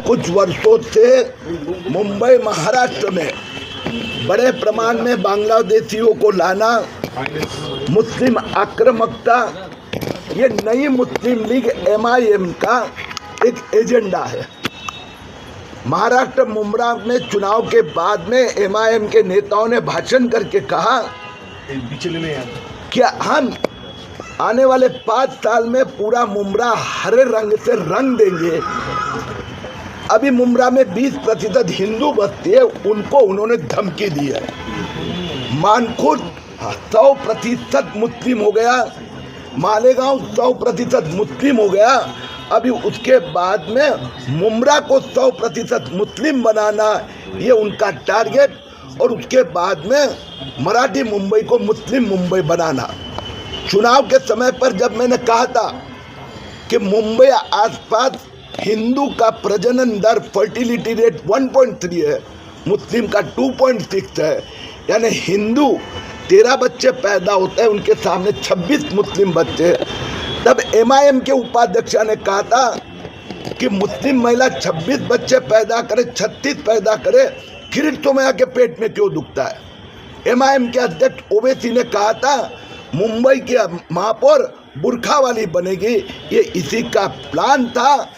कुछ वर्षों से मुंबई महाराष्ट्र में बड़े प्रमाण में बांग्लादेशियों को लाना, मुस्लिम आक्रामकता, ये नई मुस्लिम लीग MIM का एक एजेंडा है। महाराष्ट्र मुंब्रा में चुनाव के बाद में MIM के नेताओं ने भाषण करके कहा कि हम आने वाले 5 साल में पूरा मुंब्रा हरे रंग से रंग देंगे। अभी मुंब्रा में 20% हिंदू बस्ती है, उनको उन्होंने धमकी दी है। मानखुर्द 100% मुस्लिम हो गया, मालेगांव 100% मुस्लिम हो गया। अभी उसके बाद में मुंब्रा को 100% मुस्लिम बनाना, ये उनका टारगेट, और उसके बाद में मराठी मुंबई को मुस्लिम मुंबई बनाना। चुनाव के समय पर जब मैंने कहा था कि मुंबई आसपास हिंदू का प्रजनन दर फर्टिलिटी रेट 1.3 है, मुस्लिम का 2.6 है, यानी हिंदू 13 बच्चे पैदा होते हैं, उनके सामने 26 मुस्लिम बच्चे। तब MIM के उपाध्यक्ष ने कहा था कि मुस्लिम महिला 26 बच्चे पैदा करे, 36 पैदा करे, फिर तुम्हें आके पेट में क्यों दुखता है। MIM के अध्यक्ष ओवैसी ने कहा था मुंबई के महापौर बुरखा वाली बनेगी, ये इसी का प्लान था,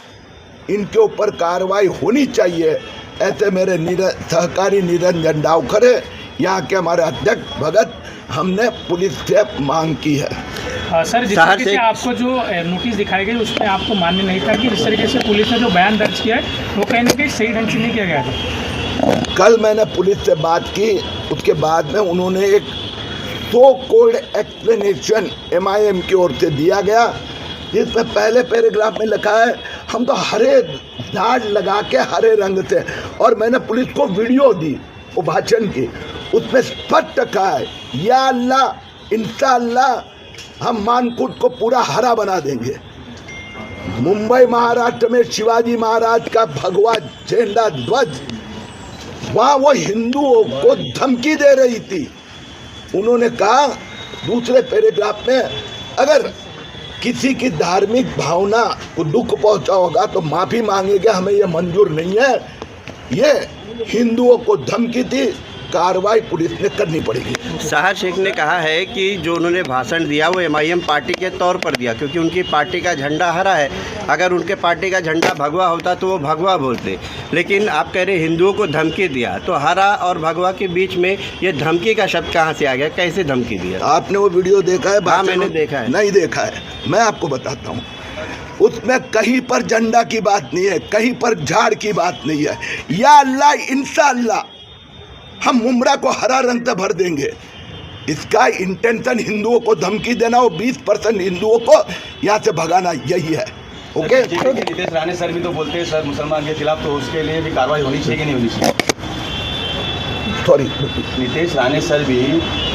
इनके ऊपर कार्रवाई होनी चाहिए। ऐसे मेरे सहकारी निरंजन डावकर है, यहाँ के हमारे अध्यक्ष भगत, हमने पुलिस से मांग की है। सर, जिस तरीके से आपको जो नोटिस दिखाई गई उसमें आपको मान्य नहीं था कि जिस तरीके से पुलिस ने जो बयान दर्ज किया है वो कहीं ना कहीं सही ढंग से नहीं किया गया था। कल मैंने पुलिस से बात की, उसके बाद में उन्होंने एक सो कॉल्ड एक्सप्लेनेशन MIM की ओर से दिया गया, जिसमें पहले पैराग्राफ में लिखा है हम तो हरे झाड़ लगा के हरे रंग से, और मैंने पुलिस को वीडियो दी वो भाषण की, उसमें स्पष्ट कहा है या अल्लाह इंशाअल्लाह हम मानकुट को पूरा हरा बना देंगे। मुंबई महाराष्ट्र में शिवाजी महाराज का भगवा झंडा ध्वज, वहाँ वो हिंदुओं को धमकी दे रही थी। उन्होंने कहा दूसरे पैराग्राफ में, अगर किसी की धार्मिक भावना को दुख पहुंचा होगा तो माफ़ी मांगेगा, हमें ये मंजूर नहीं है। ये हिंदुओं को धमकी थी, कार्रवाई पुलिस ने करनी पड़ेगी। साहर शेख ने कहा है कि जो उन्होंने भाषण दिया वो MIM पार्टी के तौर पर दिया, क्योंकि उनकी पार्टी का झंडा हरा है। अगर उनके पार्टी का झंडा भगवा होता तो वो भगवा बोलते, लेकिन आप कह रहे हिंदुओं को धमकी दिया, तो हरा और भगवा के बीच में ये धमकी का शब्द कहाँ से आ गया, कैसे धमकी दिया? आपने वो वीडियो देखा है? हाँ, मैंने देखा है। नहीं देखा है, मैं आपको बताता हूँ। उसमें कहीं पर झंडा की बात नहीं है, कहीं पर झाड़ की बात नहीं है। या अल्लाह इंशाअल्लाह हम मुंब्रा को हरा रंग से भर देंगे। इसका इंटेंशन हिंदुओं को धमकी देना और 20% हिंदुओं को यहाँ से भगाना, यही है। ओके। नितेश राणे सर भी तो बोलते हैं सर मुसलमान के खिलाफ, तो उसके लिए भी कार्रवाई होनी चाहिए कि नहीं होनी चाहिए? सॉरी, नितेश राणे सर भी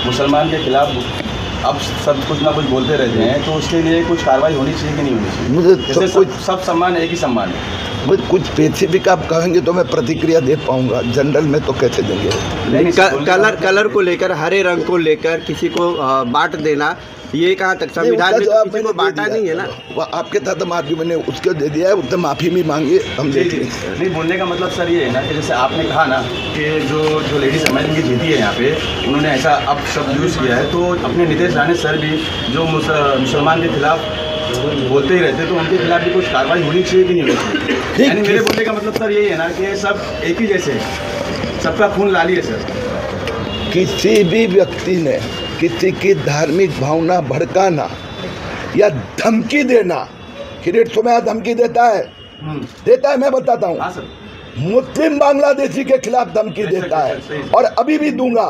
मुसलमान के खिलाफ अब सब कुछ ना कुछ बोलते रहते हैं, तो उसके लिए कुछ कार्रवाई होनी चाहिए कि नहीं होनी चाहिए? मुझे सब सम्मान एक ही सम्मान है। कुछ स्पेसिफिक आप कहेंगे तो मैं प्रतिक्रिया दे पाऊंगा, जनरल में तो कैसे देंगे। कलर को लेकर, हरे रंग को लेकर किसी को बांट देना, ये कहाँ तक संविधान में तो किसी को बांटा नहीं है ना। वो आपके साथ माफी मैंने उसको दे दिया है, उसने माफ़ी भी मांगी, हम देख लेंगे। नहीं, बोलने का मतलब सर ये है ना कि जैसे आपने कहा ना कि जो लेडीज एमएलए की जीती है यहाँ पे, उन्होंने ऐसा अब शब्द यूज़ किया है, तो अपने नितेश राणे सर भी जो मुसलमान के खिलाफ बोलते ही रहते, तो उनके खिलाफ भी कुछ कार्रवाई होनी चाहिए कि नहीं होनी चाहिए? यानी मेरे बोलने का मतलब सर यही है ना कि सब एक ही जैसे हैं, सबका खून लाली है सर। किसी भी व्यक्ति ने किसी की धार्मिक भावना भड़काना या धमकी देना, किरेट सुमैया धमकी देता है, मैं बताता हूँ। हाँ सर। मुस्लिम बांग्लादेशी के खिलाफ धमकी देता है, और अभी भी दूंगा।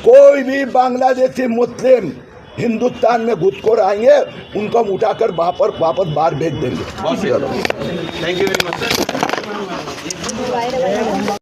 कोई भी बांग्लादेशी मुस्लिम हिंदुस्तान में घुसखोर आएंगे, उनको हम उठाकर वापस बाहर भेज देंगे। Thank you very much sir.